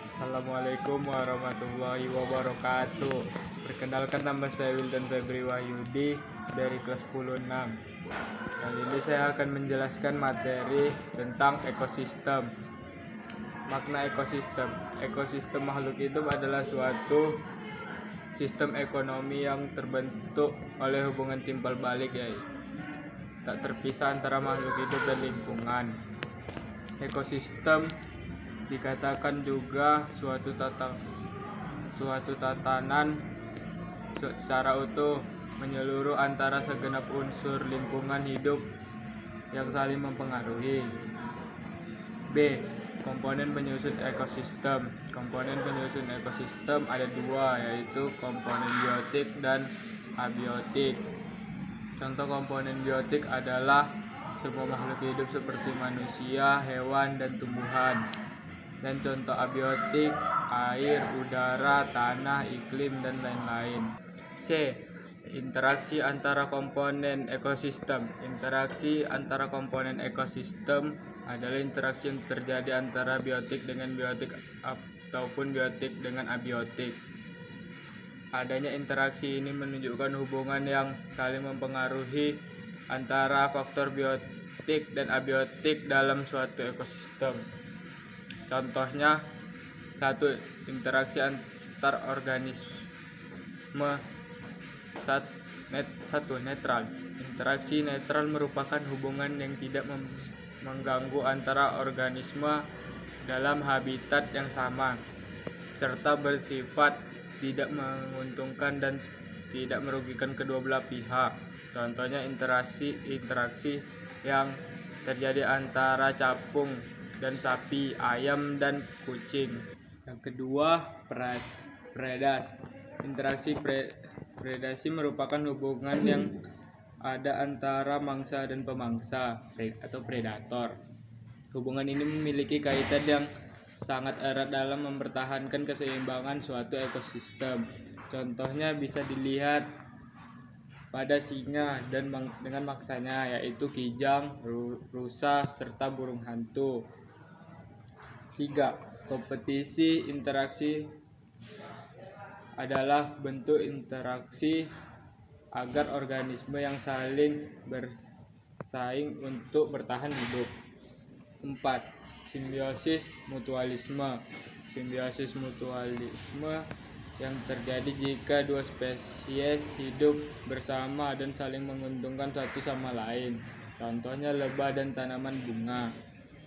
Assalamualaikum warahmatullahi wabarakatuh. Perkenalkan, nama saya Wildan Febri Wahyudi dari kelas 10-6. Kali ini saya akan menjelaskan materi tentang ekosistem. Makna ekosistem. Ekosistem makhluk hidup adalah suatu sistem ekonomi yang terbentuk oleh hubungan timbal balik, yaitu tak terpisah antara makhluk hidup dan lingkungan. Ekosistem dikatakan juga suatu tatanan secara utuh menyeluruh antara segenap unsur lingkungan hidup yang saling mempengaruhi. B. Komponen penyusun ekosistem. Komponen penyusun ekosistem ada dua, yaitu komponen biotik dan abiotik. Contoh komponen biotik adalah semua makhluk hidup seperti manusia, hewan, dan tumbuhan. Dan contoh abiotik, air, udara, tanah, iklim, dan lain-lain. C. Interaksi antara komponen ekosistem. Interaksi antara komponen ekosistem adalah interaksi yang terjadi antara biotik dengan biotik ataupun biotik dengan abiotik. Adanya interaksi ini menunjukkan hubungan yang saling mempengaruhi antara faktor biotik dan abiotik dalam suatu ekosistem. Contohnya, 1. Interaksi antar organisme. 1. Netral. Interaksi netral merupakan hubungan yang tidak mengganggu antara organisme dalam habitat yang sama, serta bersifat tidak menguntungkan dan tidak merugikan kedua belah pihak. Contohnya interaksi yang terjadi antara capung dan sapi, ayam dan kucing. Yang kedua, predasi. Interaksi predasi merupakan hubungan yang ada antara mangsa dan pemangsa atau predator. Hubungan ini memiliki kaitan yang sangat erat dalam mempertahankan keseimbangan suatu ekosistem. Contohnya bisa dilihat pada singa dan dengan mangsanya, yaitu kijang, rusa, serta burung hantu. 3. Kompetisi interaksi adalah bentuk interaksi agar organisme yang saling bersaing untuk bertahan hidup. 4. Simbiosis mutualisme. Simbiosis mutualisme yang terjadi jika dua spesies hidup bersama dan saling menguntungkan satu sama lain. Contohnya lebah dan tanaman bunga.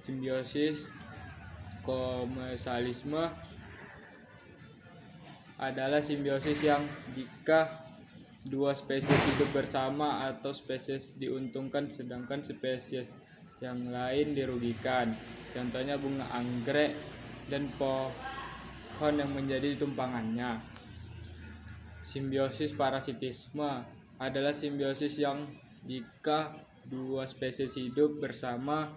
Simbiosis komensalisme adalah simbiosis yang jika dua spesies hidup bersama atau spesies diuntungkan sedangkan spesies yang lain dirugikan. Contohnya bunga anggrek dan pohon yang menjadi tumpangannya. Simbiosis parasitisme adalah simbiosis yang jika dua spesies hidup bersama,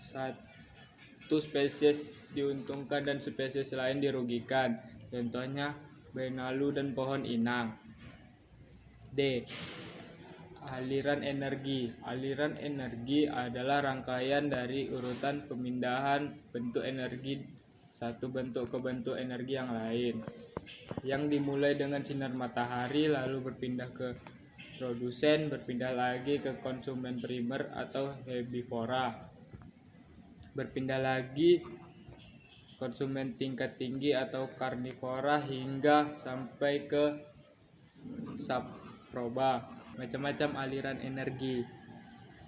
satu spesies diuntungkan dan spesies lain dirugikan. Contohnya benalu dan pohon inang. D. Aliran energi. Aliran energi adalah rangkaian dari urutan pemindahan bentuk energi satu bentuk ke bentuk energi yang lain, yang dimulai dengan sinar matahari lalu berpindah ke produsen, berpindah lagi ke konsumen primer atau herbivora, berpindah lagi konsumen tingkat tinggi atau karnivora hingga sampai ke saproba. Macam-macam aliran energi.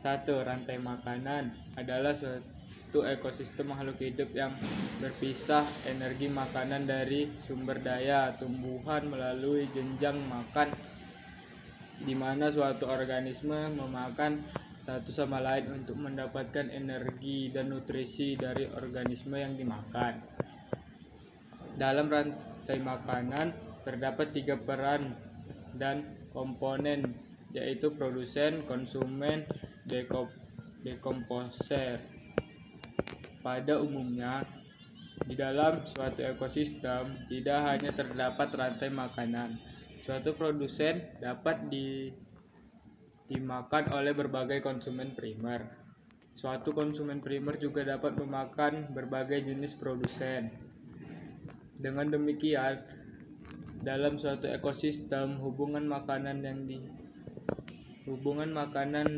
1. Rantai makanan adalah suatu ekosistem makhluk hidup yang berpisah energi makanan dari sumber daya tumbuhan melalui jenjang makan, di mana suatu organisme memakan satu sama lain untuk mendapatkan energi dan nutrisi dari organisme yang dimakan. Dalam rantai makanan terdapat 3 peran dan komponen, yaitu produsen, konsumen, dekomposer. Pada umumnya, di dalam suatu ekosistem tidak hanya terdapat rantai makanan. Suatu produsen dapat dimakan oleh berbagai konsumen primer. Suatu konsumen primer juga dapat memakan berbagai jenis produsen. Dengan demikian, dalam suatu ekosistem, hubungan makanan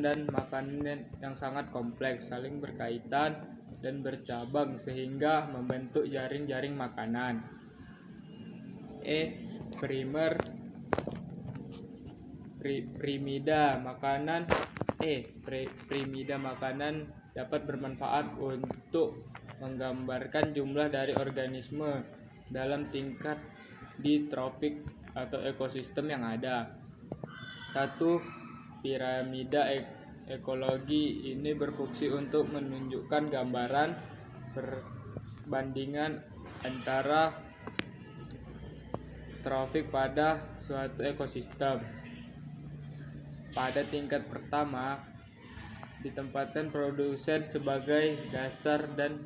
dan makanan yang sangat kompleks, saling berkaitan dan bercabang sehingga membentuk jaring-jaring makanan. Primida makanan dapat bermanfaat untuk menggambarkan jumlah dari organisme dalam tingkat di tropik atau ekosistem yang ada. 1. Piramida ekologi ini berfungsi untuk menunjukkan gambaran perbandingan antara tropik pada suatu ekosistem. Pada tingkat pertama, ditempatkan produsen sebagai dasar dan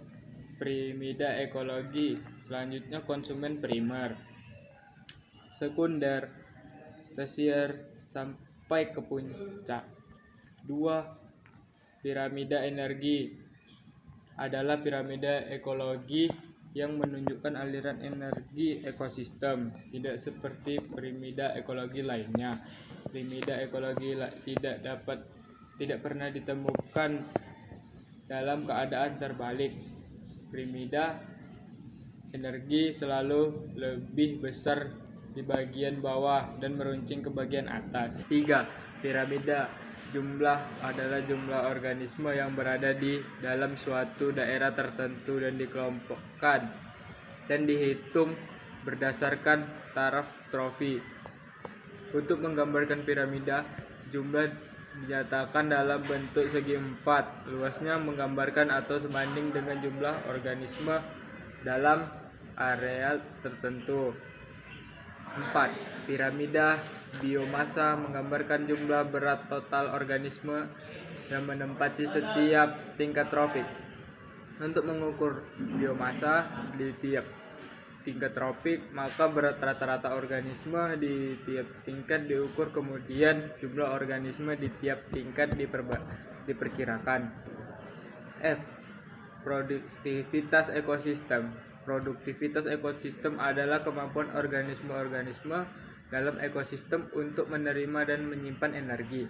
piramida ekologi. Selanjutnya konsumen primer, sekunder, tersier, sampai ke puncak. 2. Piramida energi adalah piramida ekologi yang menunjukkan aliran energi ekosistem, tidak seperti piramida ekologi lainnya. Piramida ekologi tidak pernah ditemukan dalam keadaan terbalik. Piramida energi selalu lebih besar di bagian bawah dan meruncing ke bagian atas. 3. Piramida jumlah adalah jumlah organisme yang berada di dalam suatu daerah tertentu dan dikelompokkan dan dihitung berdasarkan taraf trofi. Untuk menggambarkan piramida, jumlah dinyatakan dalam bentuk segi empat, luasnya menggambarkan atau sebanding dengan jumlah organisme dalam area tertentu. 4. Piramida biomasa menggambarkan jumlah berat total organisme yang menempati setiap tingkat tropik. Untuk mengukur biomasa di tiap tingkat tropik, maka berat rata-rata organisme di tiap tingkat diukur, kemudian jumlah organisme di tiap tingkat diperkirakan. F. Produktivitas ekosistem. Produktivitas ekosistem adalah kemampuan organisme-organisme dalam ekosistem untuk menerima dan menyimpan energi.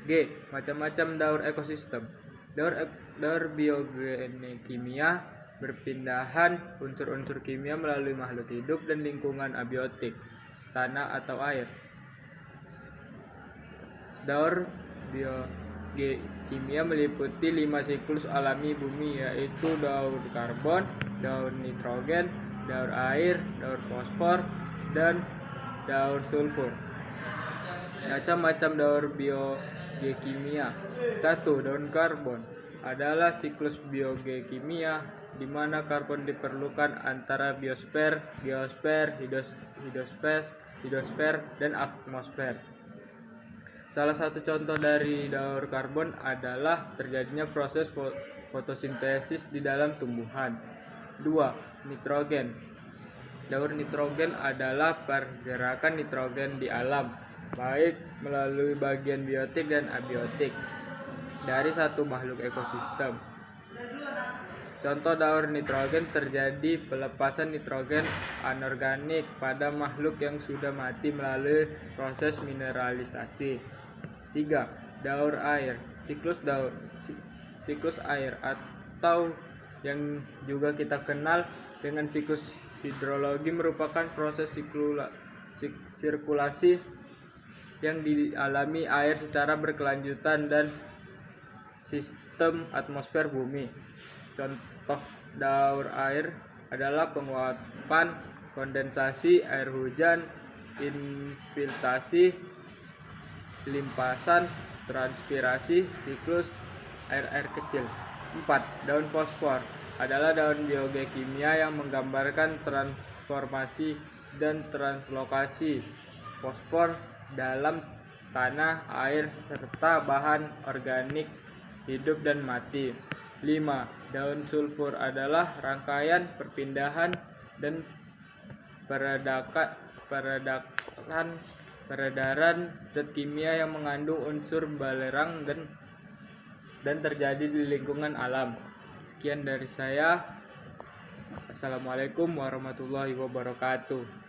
G. Macam-macam daur ekosistem. Daur biogeokimia, berpindahan unsur-unsur kimia melalui makhluk hidup dan lingkungan abiotik, tanah atau air. Daur biokimia meliputi 5 siklus alami bumi, yaitu daur karbon, daur nitrogen, daur air, daur fosfor, dan daur sulfur. Macam-macam daur biogeokimia. 1. Daur karbon adalah siklus biogeokimia di mana karbon diperlukan antara biosfer, geosfer, hidrosfer, dan atmosfer. Salah satu contoh dari daur karbon adalah terjadinya proses fotosintesis di dalam tumbuhan. 2. Nitrogen. Daur nitrogen adalah pergerakan nitrogen di alam, baik melalui bagian biotik dan abiotik dari satu makhluk ekosistem. Contoh daur nitrogen terjadi pelepasan nitrogen anorganik pada makhluk yang sudah mati melalui proses mineralisasi. 3. Daur air. Siklus air atau yang juga kita kenal dengan siklus hidrologi merupakan proses sirkulasi yang dialami air secara berkelanjutan dan sistem atmosfer bumi. Contoh daur air adalah penguapan, kondensasi, air hujan, infiltrasi, limpasan, transpirasi, siklus air kecil. 4. Daun fosfor adalah daun biogeokimia yang menggambarkan transformasi dan translokasi fosfor dalam tanah, air, serta bahan organik hidup dan mati. 5. Daun sulfur adalah rangkaian perpindahan dan peredaran zat kimia yang mengandung unsur belerang dan dan terjadi di lingkungan alam. Sekian dari saya. Assalamualaikum warahmatullahi wabarakatuh.